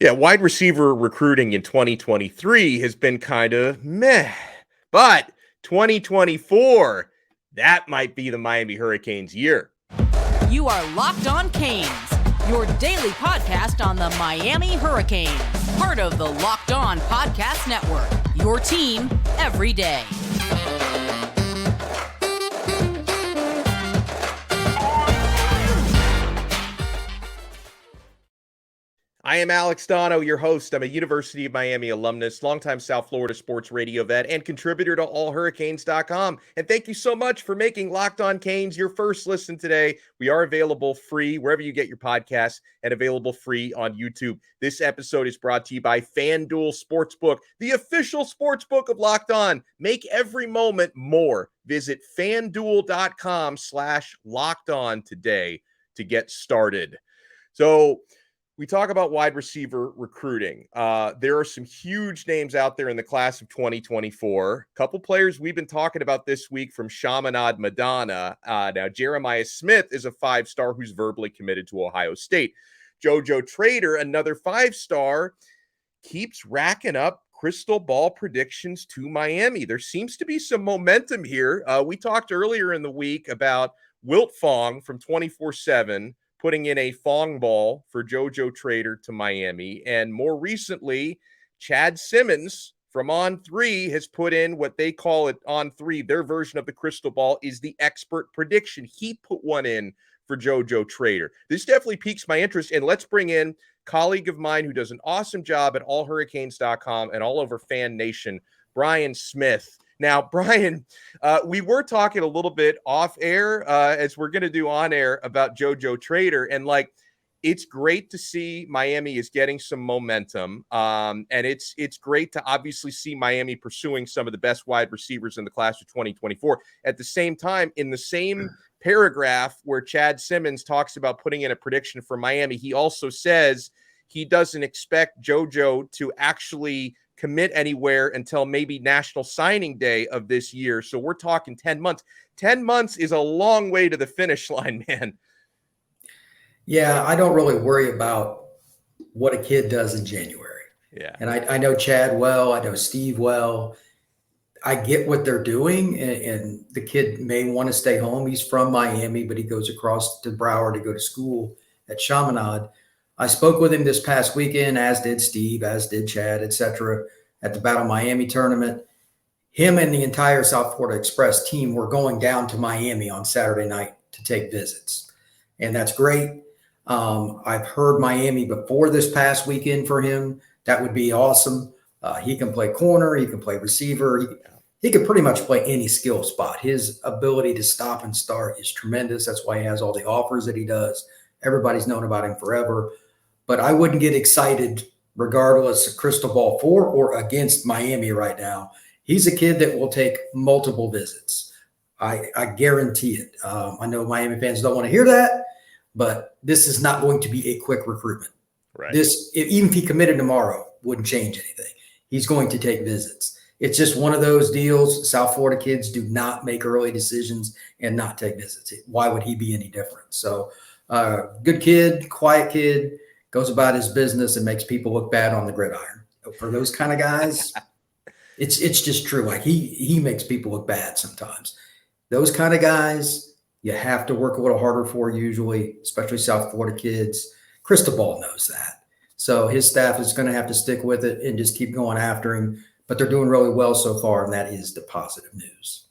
Yeah, wide receiver recruiting in 2023 has been kind of meh. But 2024, that might be the Miami Hurricanes year. You are Locked On Canes, your daily podcast on the Miami Hurricanes. Part of the Locked On Podcast Network, your team every day. I am Alex Donno, your host. I'm a University of Miami alumnus, longtime South Florida sports radio vet, and contributor to allhurricanes.com. And thank you so much for making Locked On Canes your first listen today. We are available free wherever you get your podcasts and available free on YouTube. This episode is brought to you by FanDuel Sportsbook, the official sportsbook of Locked On. Make every moment more. Visit fanduel.com/lockedon today to get started. So, we talk about wide receiver recruiting. There are some huge names out there in the class of 2024. A couple players we've been talking about this week from Chaminade-Madonna. Now, Jeremiah Smith is a five-star who's verbally committed to Ohio State. JoJo Trader, another five-star, keeps racking up crystal ball predictions to Miami. There seems to be some momentum here. We talked earlier in the week about Wiltfon from 24/7 putting in a Fong ball for JoJo Trader to Miami. And more recently, Chad Simmons from On3 has put in what they call it On3. Their version of the crystal ball is the expert prediction. He put one in for JoJo Trader. This definitely piques my interest. And let's bring in a colleague of mine who does an awesome job at allhurricanes.com and all over Fan Nation, Brian Smith. Now, Brian, we were talking a little bit off air, as we're going to do on air, about JoJo Trader. And it's great to see Miami is getting some momentum. And it's great to obviously see Miami pursuing some of the best wide receivers in the class of 2024. At the same time, in the same paragraph where Chad Simmons talks about putting in a prediction for Miami, he also says he doesn't expect JoJo to actually commit anywhere until maybe National Signing Day of this year. So we're talking 10 months. 10 months is a long way to the finish line, man. Yeah, I don't really worry about what a kid does in January. Yeah. And I know Chad well. I know Steve well. I get what they're doing, and the kid may want to stay home. He's from Miami, but he goes across to Broward to go to school at Chaminade. I spoke with him this past weekend, as did Steve, as did Chad, etc., at the Battle Miami tournament. Him and the entire South Florida Express team were going down to Miami on Saturday night to take visits. And that's great. I've heard Miami before this past weekend for him. That would be awesome. He can play corner. He can play receiver. He can pretty much play any skill spot. His ability to stop and start is tremendous. That's why he has all the offers that he does. Everybody's known about him forever. But I wouldn't get excited regardless of crystal ball for or against Miami right now. He's a kid that will take multiple visits. I guarantee it. I know Miami fans don't want to hear that, but this is not going to be a quick recruitment. Right. Even if he committed tomorrow, wouldn't change anything. He's going to take visits. It's just one of those deals. South Florida kids do not make early decisions and not take visits. Why would he be any different? So good kid, quiet kid, goes about his business and makes people look bad on the gridiron. For those kind of guys, it's just true. Like he makes people look bad sometimes. Those kind of guys, you have to work a little harder for usually, especially South Florida kids. Cristobal knows that. So his staff is going to have to stick with it and just keep going after him. But they're doing really well so far, and that is the positive news.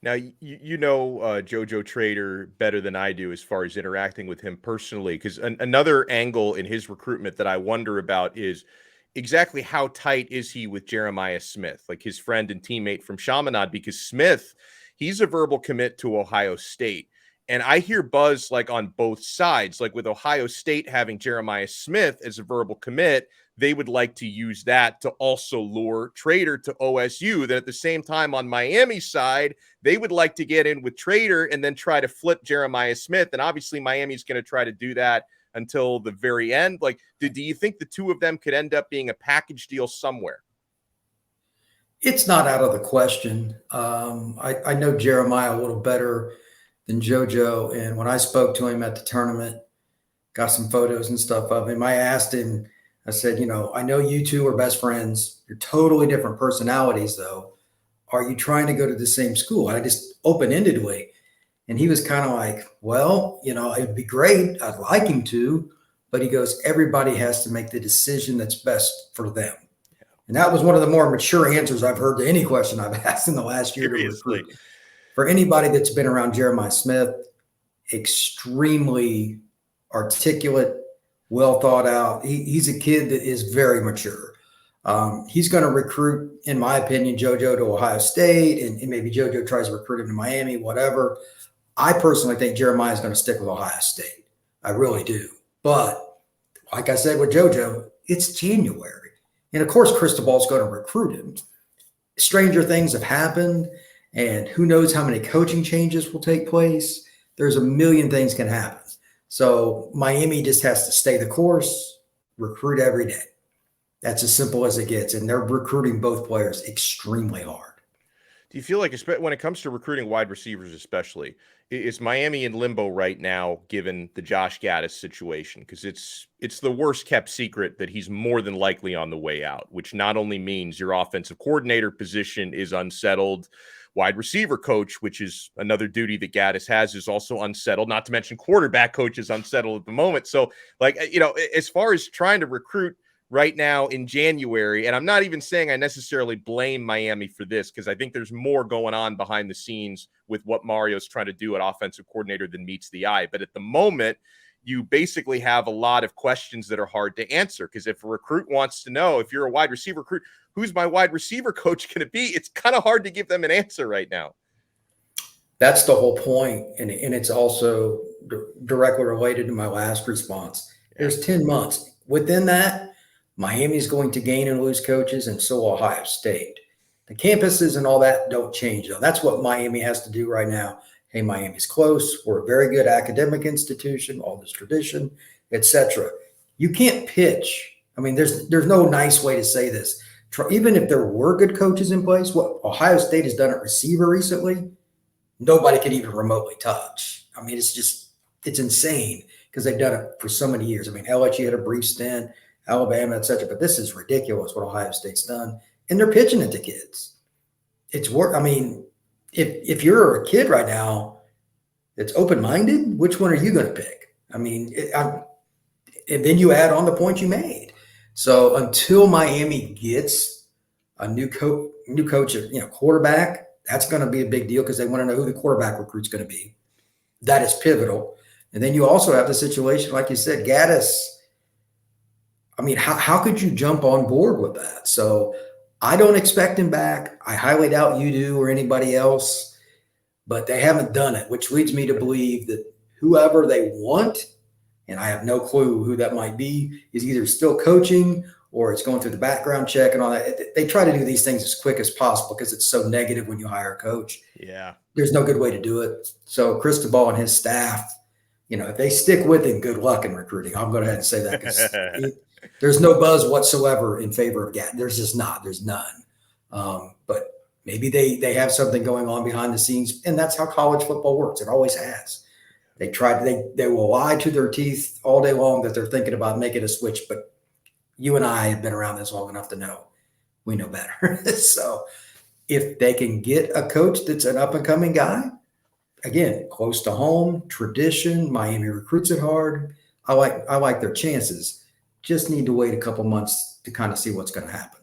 Now, you know JoJo Trader better than I do as far as interacting with him personally, because another angle in his recruitment that I wonder about is exactly how tight is he with Jeremiah Smith, like his friend and teammate from Chaminade, because Smith, he's a verbal commit to Ohio State. And I hear buzz like on both sides, like with Ohio State having Jeremiah Smith as a verbal commit, they would like to use that to also lure Trader to OSU. Then at the same time on Miami's side, they would like to get in with Trader and then try to flip Jeremiah Smith. And obviously Miami's going to try to do that until the very end. Like, do you think the two of them could end up being a package deal somewhere? It's not out of the question. I know Jeremiah a little better than JoJo. And when I spoke to him at the tournament, got some photos and stuff of him, I asked him, I said, I know you two are best friends. You're totally different personalities, though. Are you trying to go to the same school? I just open-endedly. And he was kind of like, well, it'd be great. I'd like him to. But he goes, everybody has to make the decision that's best for them. And that was one of the more mature answers I've heard to any question I've asked in the last year to recruit. For anybody that's been around Jeremiah Smith, extremely articulate, well thought out. He's a kid that is very mature. He's going to recruit, in my opinion, JoJo to Ohio State, and maybe JoJo tries to recruit him to Miami, whatever. I personally think Jeremiah is going to stick with Ohio State. I really do. But like I said with JoJo, it's January. And of course, Cristobal's going to recruit him. Stranger things have happened, and who knows how many coaching changes will take place. There's a million things can happen. So Miami just has to stay the course, recruit every day. That's as simple as it gets. And they're recruiting both players extremely hard. Do you feel like, when it comes to recruiting wide receivers especially, is Miami in limbo right now given the Josh Gattis situation? Because it's the worst kept secret that he's more than likely on the way out, which not only means your offensive coordinator position is unsettled, wide receiver coach, which is another duty that Gattis has, is also unsettled, not to mention quarterback coach is unsettled at the moment. So, as far as trying to recruit right now in January, and I'm not even saying I necessarily blame Miami for this, because I think there's more going on behind the scenes with what Mario's trying to do at offensive coordinator than meets the eye. But at the moment, you basically have a lot of questions that are hard to answer, because if a recruit wants to know, if you're a wide receiver recruit, who's my wide receiver coach going to be? It's kind of hard to give them an answer right now. That's the whole point. And it's also directly related to my last response. There's 10 months. Within that, Miami's going to gain and lose coaches, and so Ohio State. The campuses and all that don't change, though. That's what Miami has to do right now. Hey, Miami's close. We're a very good academic institution, all this tradition, etc. You can't pitch. I mean, there's no nice way to say this. Even if there were good coaches in place, what Ohio State has done at receiver recently, nobody can even remotely touch. I mean, it's insane because they've done it for so many years. I mean, LSU had a brief stint, Alabama, etc. But this is ridiculous what Ohio State's done. And they're pitching it to kids. It's work. I mean, if you're a kid right now that's open-minded, which one are you going to pick? I mean, and then you add on the point you made. So until Miami gets a new coach, quarterback, that's going to be a big deal because they want to know who the quarterback recruit's going to be. That is pivotal. And then you also have the situation, like you said, Gattis. I mean, how could you jump on board with that? So I don't expect him back. I highly doubt you do or anybody else, but they haven't done it, which leads me to believe that whoever they want, and I have no clue who that might be, is either still coaching or it's going through the background check and all that. They try to do these things as quick as possible because it's so negative when you hire a coach. Yeah. There's no good way to do it. So Cristobal and his staff, if they stick with him, good luck in recruiting. I'll go ahead and say that because there's no buzz whatsoever in favor of Gattis. There's just not. There's none. But maybe they have something going on behind the scenes, and that's how college football works. It always has. They will lie to their teeth all day long that they're thinking about making a switch, but you and I have been around this long enough to know we know better. So if they can get a coach that's an up-and-coming guy, again, close to home, tradition, Miami recruits it hard, I like their chances. Just need to wait a couple months to kind of see what's going to happen.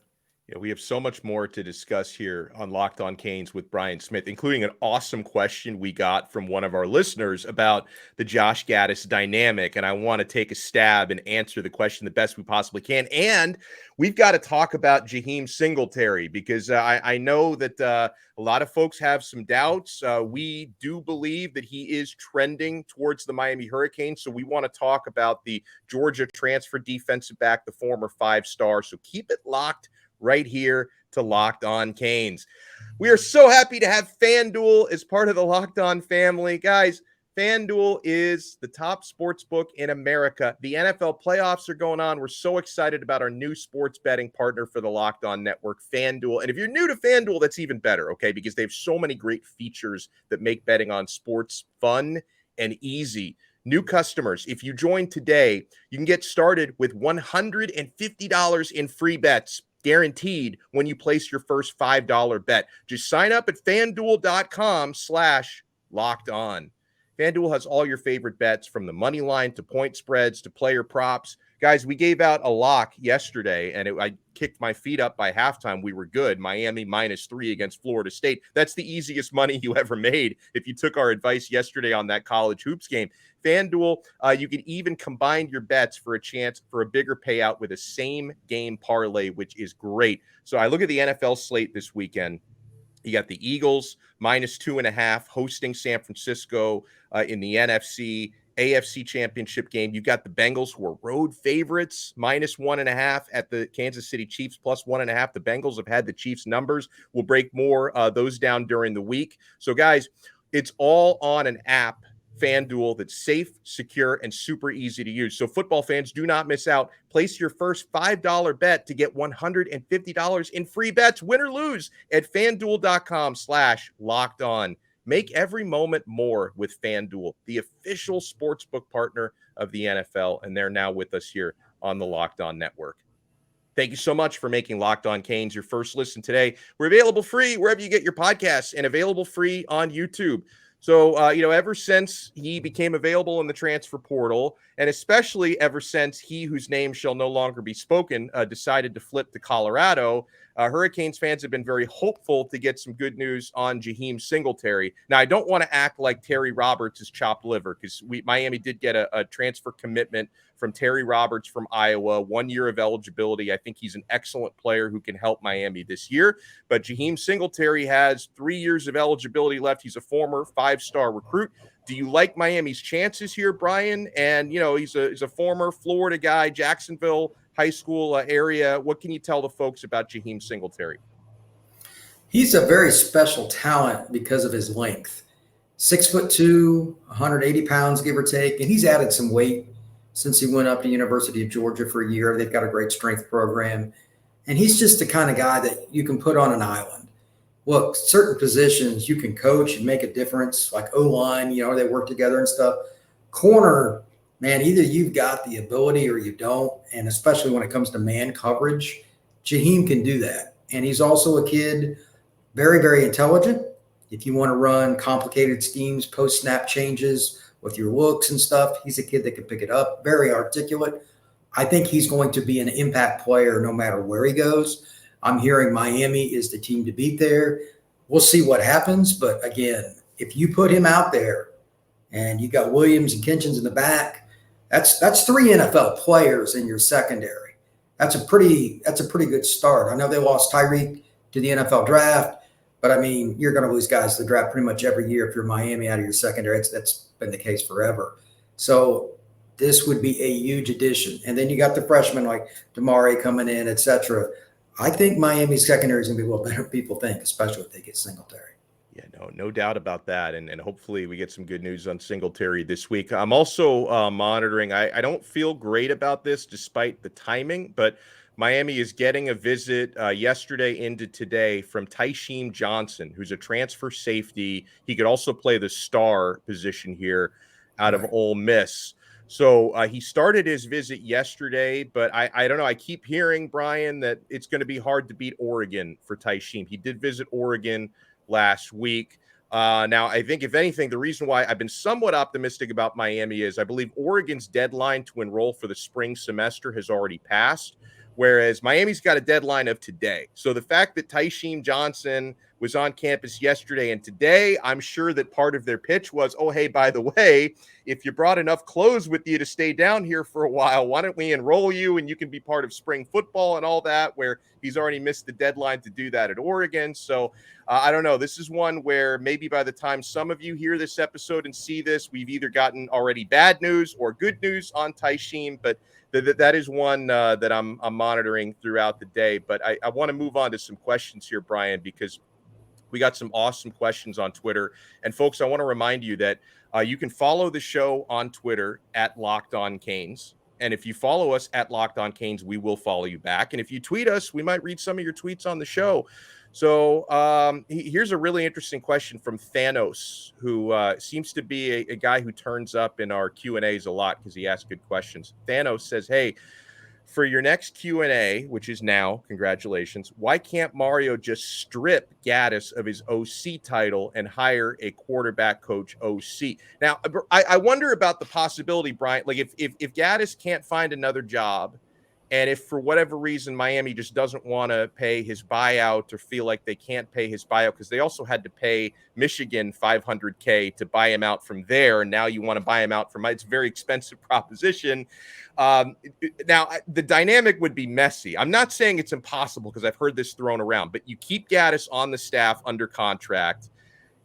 Yeah, we have so much more to discuss here on Locked On Canes with Brian Smith, including an awesome question we got from one of our listeners about the Josh Gattis dynamic. And I want to take a stab and answer the question the best we possibly can. And we've got to talk about Jaheim Singletary because I know that a lot of folks have some doubts. We do believe that he is trending towards the Miami Hurricanes. So we want to talk about the Georgia transfer defensive back, the former 5-star. So keep it locked right here to Locked On Canes. We are so happy to have FanDuel as part of the Locked On family. Guys, FanDuel is the top sports book in America. The NFL playoffs are going on. We're so excited about our new sports betting partner for the Locked On Network, FanDuel. And if you're new to FanDuel, that's even better, okay? Because they have so many great features that make betting on sports fun and easy. New customers, if you join today, you can get started with $150 in free bets guaranteed when you place your first $5 bet. Just sign up at fanduel.com/locked on. FanDuel has all your favorite bets from the money line to point spreads to player props. Guys, we gave out a lock yesterday, and I kicked my feet up by halftime. We were good. Miami -3 against Florida State. That's the easiest money you ever made if you took our advice yesterday on that college hoops game. FanDuel, you can even combine your bets for a chance for a bigger payout with a same-game parlay, which is great. So I look at the NFL slate this weekend. You got the Eagles -2.5 hosting San Francisco in the NFC. AFC Championship game. You've got the Bengals, who are road favorites, -1.5 at the Kansas City Chiefs, +1.5. The Bengals have had the Chiefs numbers. We'll break more those down during the week. So, guys, it's all on an app, FanDuel, that's safe, secure, and super easy to use. So, football fans, do not miss out. Place your first $5 bet to get $150 in free bets, win or lose, at fanduel.com/locked on. Make every moment more with FanDuel, the official sportsbook partner of the NFL, and they're now with us here on the Locked On Network. Thank you so much for making Locked On Canes your first listen today. We're available free wherever you get your podcasts and available free on YouTube. So, ever since he became available in the transfer portal, and especially ever since he whose name shall no longer be spoken decided to flip to Colorado, Hurricanes fans have been very hopeful to get some good news on Jaheim Singletary. Now, I don't want to act like Terry Roberts is chopped liver, because Miami did get a transfer commitment from Terry Roberts from Iowa, 1 year of eligibility. I think he's an excellent player who can help Miami this year. But Jaheim Singletary has 3 years of eligibility left. He's a former 5-star recruit. Do you like Miami's chances here, Brian? And, he's a former Florida guy, Jacksonville high school area. What can you tell the folks about Jaheim Singletary? He's a very special talent because of his length. 6'2", 180 pounds, give or take. And he's added some weight since he went up to University of Georgia for a year. They've got a great strength program. And he's just the kind of guy that you can put on an island. Look, certain positions you can coach and make a difference, like O-line, they work together and stuff. Corner, man, either you've got the ability or you don't. And especially when it comes to man coverage, Jaheim can do that. And he's also a kid, very, very intelligent. If you want to run complicated schemes, post-snap changes with your looks and stuff, he's a kid that can pick it up, very articulate. I think he's going to be an impact player no matter where he goes. I'm hearing Miami is the team to beat there. We'll see what happens. But again, if you put him out there and you got Williams and Kitchens in the back, that's 3 NFL players in your secondary. That's a pretty good start. I know they lost Tyreek to the NFL draft, but I mean, you're going to lose guys to the draft pretty much every year if you're Miami out of your secondary. That's been the case forever. So this would be a huge addition. And then you got the freshmen like Damari coming in, et cetera. I think Miami's secondary is going to be a little better than people think, especially if they get Singletary. Yeah, no doubt about that. And hopefully we get some good news on Singletary this week. I'm also monitoring. I don't feel great about this despite the timing, but Miami is getting a visit yesterday into today from Jaheim Johnson, who's a transfer safety. He could also play the star position here out of Ole Miss. So he started his visit yesterday, but I don't know. I keep hearing, Brian, that it's going to be hard to beat Oregon for Jaheim. He did visit Oregon last week. Now, I think, if anything, the reason why I've been somewhat optimistic about Miami is I believe Oregon's deadline to enroll for the spring semester has already passed, whereas Miami's got a deadline of today. So the fact that Jaheim Johnson was on campus yesterday and today, I'm sure that part of their pitch was, oh, hey, by the way, if you brought enough clothes with you to stay down here for a while, why don't we enroll you and you can be part of spring football and all that, where he's already missed the deadline to do that at Oregon. So I don't know. This is one where maybe by the time some of you hear this episode and see this, we've either gotten already bad news or good news on Jaheim, but that is one that I'm monitoring throughout the day. But I want to move on to some questions here, Brian, because we got some awesome questions on Twitter. And folks, I want to remind you that you can follow the show on Twitter at Locked On Canes. And if you follow us at Locked On Canes, we will follow you back. And if you tweet us, we might read some of your tweets on the show. So here's a really interesting question from Thanos, who seems to be a guy who turns up in our Q&As a lot because he asks good questions. Thanos says, hey, for your next Q&A, which is now, congratulations, why can't Mario just strip Gattis of his OC title and hire a quarterback coach OC? Now, I wonder about the possibility, Brian, like if Gattis can't find another job, and if for whatever reason Miami just doesn't want to pay his buyout or feel like they can't pay his buyout, because they also had to pay Michigan $500K to buy him out from there, and now you want to buy him out from it's a very expensive proposition. Now, the dynamic would be messy. I'm not saying it's impossible because I've heard this thrown around, but you keep Gattis on the staff under contract.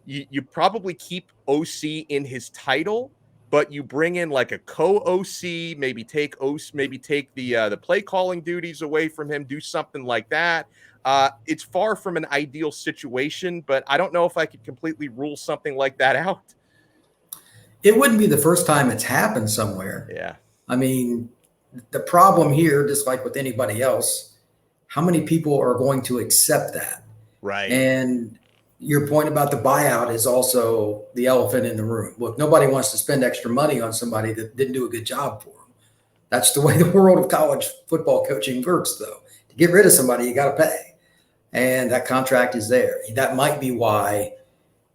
You probably keep OC in his title, but you bring in like a co-OC, maybe take the play calling duties away from him, do something like that. It's far from an ideal situation, but I don't know if I could completely rule something like that out. It wouldn't be the first time it's happened somewhere. Yeah. I mean, the problem here, just like with anybody else, how many people are going to accept that? Right. And your point about the buyout is also the elephant in the room. Look, nobody wants to spend extra money on somebody that didn't do a good job for them. That's the way the world of college football coaching works, though. To get rid of somebody, you got to pay. And that contract is there. That might be why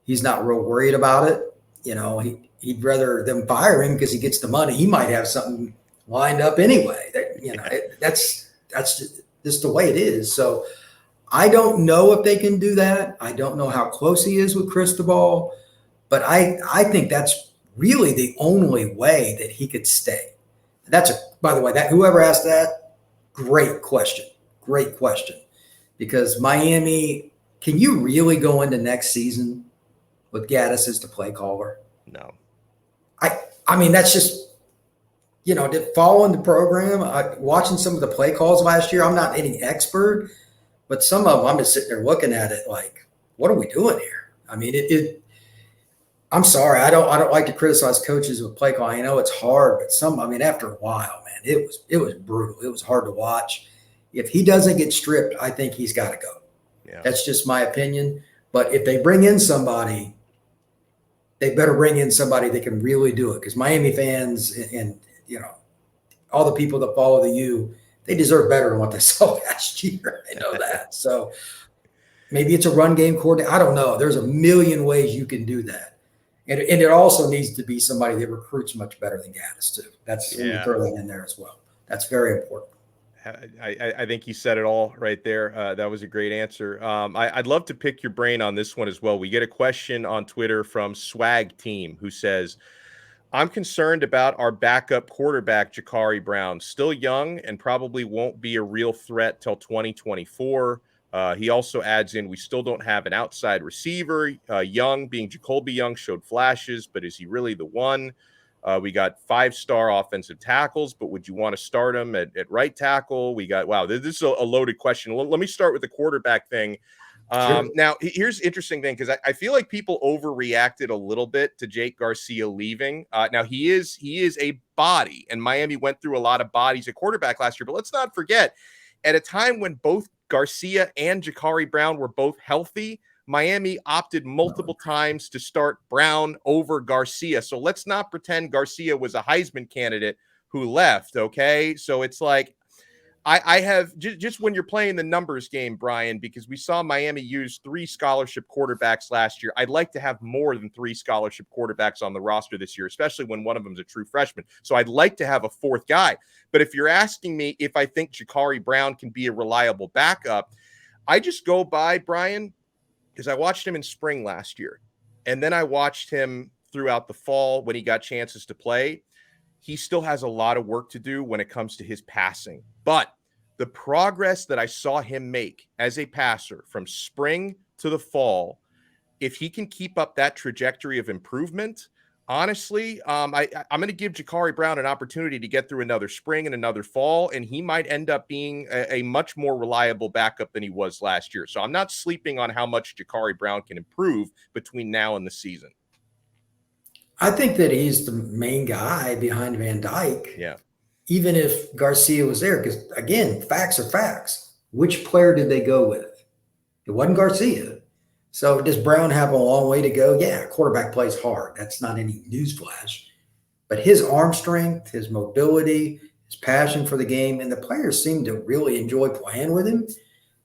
he's not real worried about it. You know, he'd rather them fire him because he gets the money. He might have something lined up anyway. That's just the way it is. So I don't know if they can do that. I don't know how close he is with Cristobal, but I think that's really the only way that he could stay. By the way, that whoever asked that, great question. Because Miami, can you really go into next season with Gattis as the play caller? No. I mean, that's just, following the program, watching some of the play calls last year. I'm not any expert, but some of them, I'm just sitting there looking at it like, what are we doing here? I mean, I'm sorry. I don't like to criticize coaches with play calling. I know it's hard, but after a while, man, it was brutal. It was hard to watch. If he doesn't get stripped, I think he's got to go. Yeah. That's just my opinion. But if they bring in somebody, they better bring in somebody that can really do it. Because Miami fans and all the people that follow the U, they deserve better than what they saw last year. I know that. So maybe it's a run game coordinator. I don't know. There's a million ways you can do that. And it also needs to be somebody that recruits much better than Gattis too. Let me throw that in there as well. That's very important. I think you said it all right there. That was a great answer. I'd love to pick your brain on this one as well. We get a question on Twitter from Swag Team who says, I'm concerned about our backup quarterback, Ja'Carri Brown. Still young and probably won't be a real threat till 2024. He also adds in, we still don't have an outside receiver. Young, being Jacoby Young, showed flashes, but is he really the one? We got 5-star offensive tackles, but would you want to start him at right tackle? This is a loaded question. Let me start with the quarterback thing. Sure. Now, here's the interesting thing, because I feel like people overreacted a little bit to Jake Garcia leaving. Now, he is a body, and Miami went through a lot of bodies at quarterback last year. But let's not forget, at a time when both Garcia and Ja'Carri Brown were both healthy, Miami opted multiple times to start Brown over Garcia. So let's not pretend Garcia was a Heisman candidate who left, okay? So it's like, I have just when you're playing the numbers game, Brian, because we saw Miami use 3 scholarship quarterbacks last year. I'd like to have more than 3 scholarship quarterbacks on the roster this year, especially when one of them is a true freshman. So I'd like to have a 4th guy. But if you're asking me if I think Ja'Carri Brown can be a reliable backup, I just go by, Brian, because I watched him in spring last year. And then I watched him throughout the fall when he got chances to play. He still has a lot of work to do when it comes to his passing. But the progress that I saw him make as a passer from spring to the fall, if he can keep up that trajectory of improvement, honestly, I'm going to give Ja'Carri Brown an opportunity to get through another spring and another fall, and he might end up being a much more reliable backup than he was last year. So I'm not sleeping on how much Ja'Carri Brown can improve between now and the season. I think that he's the main guy behind Van Dyke. Yeah. even if Garcia was there, because again, facts are facts. Which player did they go with? It wasn't Garcia. So does Brown have a long way to go? Yeah, quarterback plays hard. That's not any newsflash. But his arm strength, his mobility, his passion for the game, and the players seem to really enjoy playing with him.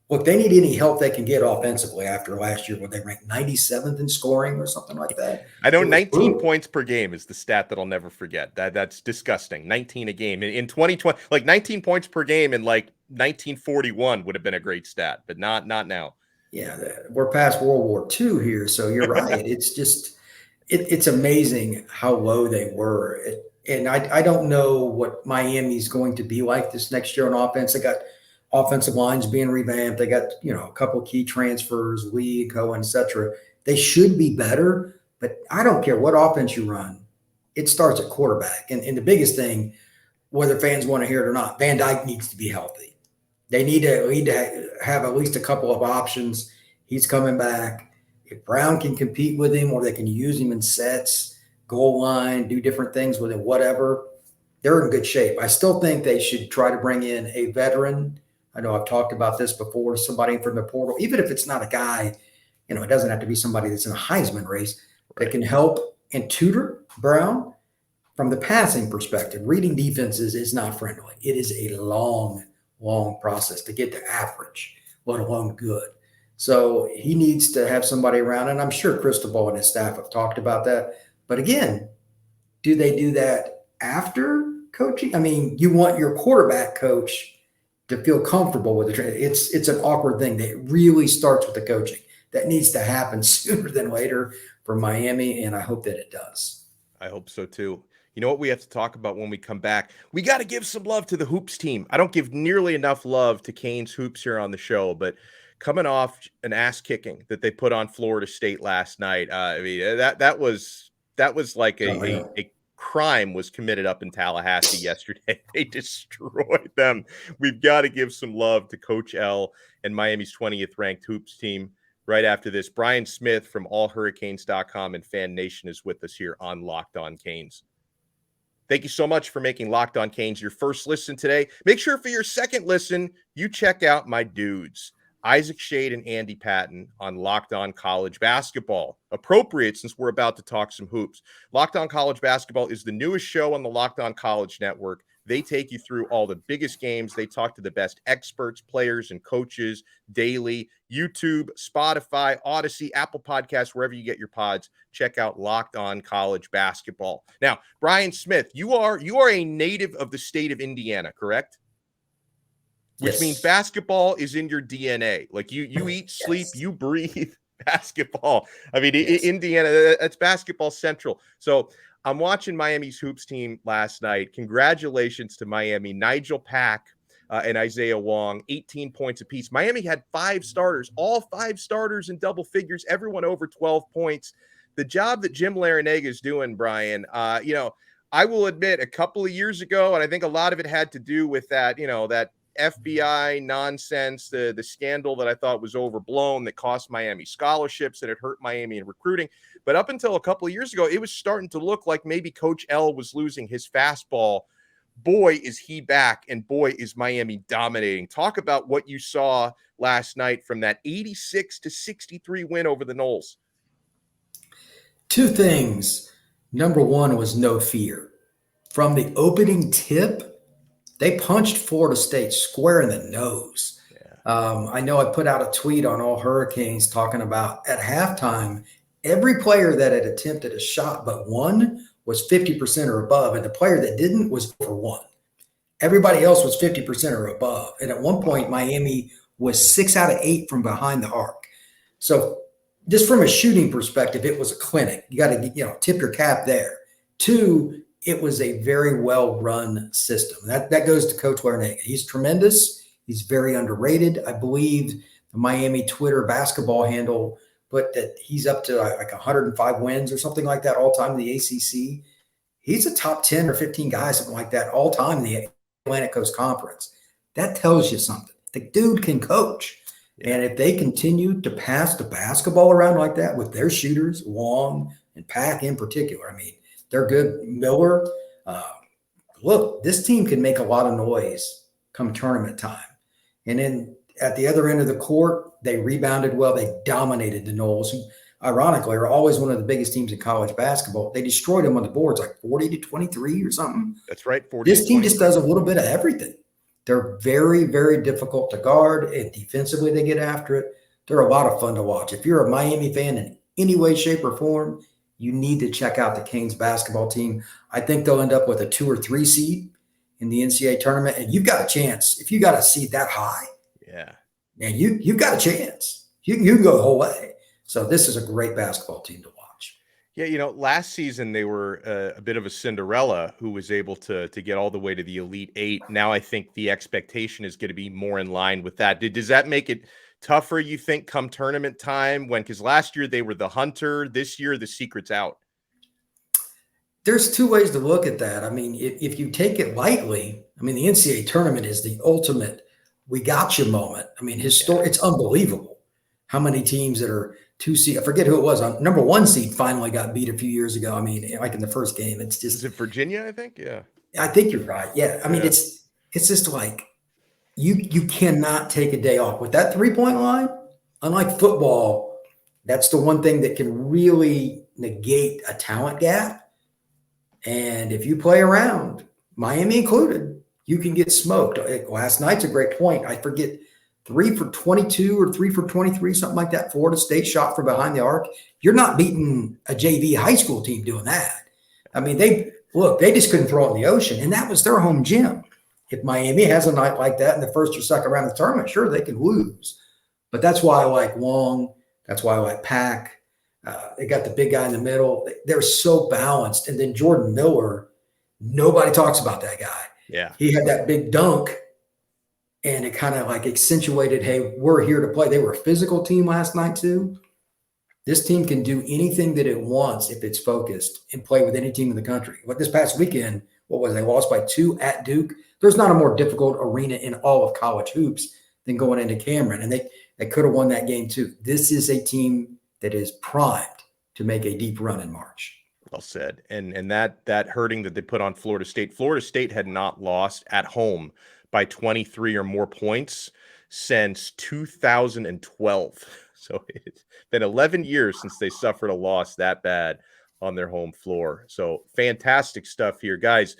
Look, they need any help they can get offensively after last year when they ranked 97th in scoring or something like that. I know 19 brutal. points per game is the stat that I'll never forget. That's disgusting. 19 a game. In 2020, like 19 points per game in like 1941 would have been a great stat, but not now. Yeah, we're past World War II here, so you're right. It's just it's amazing how low they were. And I don't know what Miami's going to be like this next year on offense. They got offensive lines being revamped. They got, a couple of key transfers, Lee, Cohen, et cetera. They should be better, but I don't care what offense you run. It starts at quarterback. And the biggest thing, whether fans want to hear it or not, Van Dyke needs to be healthy. They need to have at least a couple of options. He's coming back. If Brown can compete with him, or they can use him in sets, goal line, do different things with him, whatever, they're in good shape. I still think they should try to bring in a veteran. I know I've talked about this before, somebody from the portal, even if it's not a guy, it doesn't have to be somebody that's in a Heisman race that can help and tutor Brown from the passing perspective. Reading defenses is not friendly. It is a long process to get to average, let alone good. So he needs to have somebody around, and I'm sure Cristobal and his staff have talked about that. But again, do they do that after coaching? I mean, you want your quarterback coach to feel comfortable with the training. It's an awkward thing that really starts with the coaching. That needs to happen sooner than later for Miami, and I hope that it does. I hope so too. You know what we have to talk about when we come back? We got to give some love to the Hoops team. I don't give nearly enough love to Canes Hoops here on the show, but coming off an ass kicking that they put on Florida State last night, I mean, that was like a crime was committed up in Tallahassee yesterday. They destroyed them. We've got to give some love to Coach L and Miami's 20th ranked Hoops team. Right after this, Brian Smith from allhurricanes.com and Fan Nation is with us here on Locked On Canes. Thank you so much for making Locked On Canes your first listen today. Make sure for your second listen, you check out my dudes, Isaac Shade and Andy Patton, on Locked On College Basketball. Appropriate since we're about to talk some hoops. Locked On College Basketball is the newest show on the Locked On College Network. They take you through all the biggest games. They talk to the best experts, players, and coaches daily. YouTube, Spotify, Odyssey, Apple Podcasts, wherever you get your pods. Check out Locked On College Basketball. Now, Brian Smith, you are a native of the state of Indiana, correct? Which Yes. means basketball is in your DNA. Like you eat, sleep, you breathe basketball. I mean, Indiana, that's basketball central. So I'm watching Miami's Hoops team last night. Congratulations to Miami. Nigel Pack and Isaiah Wong, 18 points apiece. Miami had 5 starters, all 5 starters in double figures, everyone over 12 points. The job that Jim Larinaga is doing, Brian, I will admit a couple of years ago, and I think a lot of it had to do with that, that FBI nonsense, the scandal that I thought was overblown that cost Miami scholarships and it hurt Miami in recruiting. But up until a couple of years ago, it was starting to look like maybe Coach L was losing his fastball. Boy, is he back, and boy, is Miami dominating. Talk about what you saw last night from that 86-63 win over the Noles. 2 things. Number 1 was no fear. From the opening tip, they punched Florida State square in the nose. Yeah. I know I put out a tweet on All Hurricanes talking about at halftime, every player that had attempted a shot but one was 50% or above, and the player that didn't was over 1. Everybody else was 50% or above. And at one point, Miami was 6 out of 8 from behind the arc. So just from a shooting perspective, it was a clinic. You got to tip your cap there. 2, it was a very well-run system. That goes to Coach Larinaga. He's tremendous. He's very underrated. I believe the Miami Twitter basketball handle put that he's up to like 105 wins or something like that all time in the ACC. He's a top 10 or 15 guy, something like that, all time in the Atlantic Coast Conference. That tells you something. The dude can coach. And if they continue to pass the basketball around like that with their shooters, Wong and Pack in particular, I mean, they're good. Miller, look, this team can make a lot of noise come tournament time. And then at the other end of the court, they rebounded well. They dominated the Noles, who ironically are always one of the biggest teams in college basketball. They destroyed them on the boards, like 40-23 or something. That's right. 40. This team just does a little bit of everything. They're very, very difficult to guard, and defensively they get after it. They're a lot of fun to watch. If you're a Miami fan in any way, shape, or form, you need to check out the Canes basketball team. I think they'll end up with a 2 or 3 seed in the NCAA tournament, and you've got a chance. If you got a seed that high, and you've got a chance. You can go the whole way. So this is a great basketball team to watch. Yeah, last season they were a bit of a Cinderella who was able to get all the way to the Elite Eight. Now I think the expectation is going to be more in line with that. Does that make it tougher, you think, come tournament time? Because last year they were the hunter. This year the secret's out. There's 2 ways to look at that. I mean, if you take it lightly, I mean, the NCAA tournament is the ultimate we got you moment. I mean, it's unbelievable how many teams that are 2 seed. I forget who it was. Number 1 seed finally got beat a few years ago. I mean, like in the first game, it's just. Is it Virginia? I think. Yeah. I think you're right. Yeah. I mean, it's just like you cannot take a day off with that 3-point line. Unlike football, that's the one thing that can really negate a talent gap. And if you play around, Miami included, you can get smoked. Last night's a great point. I forget, 3 for 22 or 3 for 23, something like that. Florida State shot from behind the arc. You're not beating a JV high school team doing that. I mean, they just couldn't throw it in the ocean, and that was their home gym. If Miami has a night like that in the first or second round of the tournament, sure, they can lose. But that's why I like Wong. That's why I like Pack. They got the big guy in the middle. They're so balanced. And then Jordan Miller, nobody talks about that guy. Yeah. He had that big dunk, and it kind of like accentuated, hey, we're here to play. They were a physical team last night too. This team can do anything that it wants if it's focused and play with any team in the country. Like this past weekend, they lost by 2 at Duke. There's not a more difficult arena in all of college hoops than going into Cameron, and they could have won that game too. This is a team that is primed to make a deep run in March. Well said. And that hurting that they put on Florida State. Florida State had not lost at home by 23 or more points since 2012. So it's been 11 years since they suffered a loss that bad on their home floor. So fantastic stuff here, guys.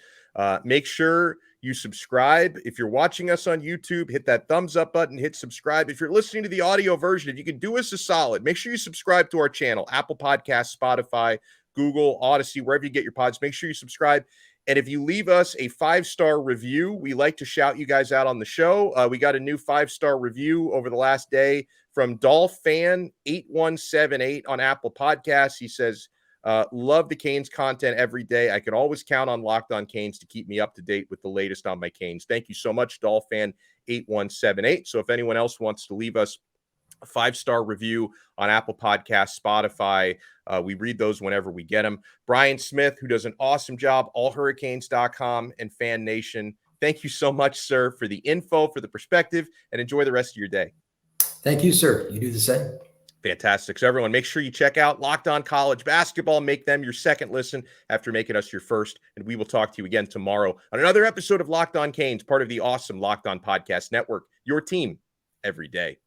Make sure you subscribe. If you're watching us on YouTube, hit that thumbs up button, hit subscribe. If you're listening to the audio version, if you can do us a solid, make sure you subscribe to our channel, Apple Podcasts, Spotify, Google, Odyssey, wherever you get your pods. Make sure you subscribe. And if you leave us a 5-star review, we like to shout you guys out on the show. We got a new 5-star review over the last day from Dolphin8178 on Apple Podcasts. He says, love the Canes content every day. I can always count on Locked On Canes to keep me up to date with the latest on my Canes. Thank you so much, Dolphin8178. So if anyone else wants to leave us a 5-star review on Apple Podcasts, Spotify, we read those whenever we get them. Brian Smith, who does an awesome job, allhurricanes.com and Fan Nation. Thank you so much, sir, for the info, for the perspective, and enjoy the rest of your day. Thank you, sir. You do the same. Fantastic. So everyone, make sure you check out Locked On College Basketball. Make them your second listen after making us your first. And we will talk to you again tomorrow on another episode of Locked On Canes, part of the awesome Locked On Podcast Network, your team every day.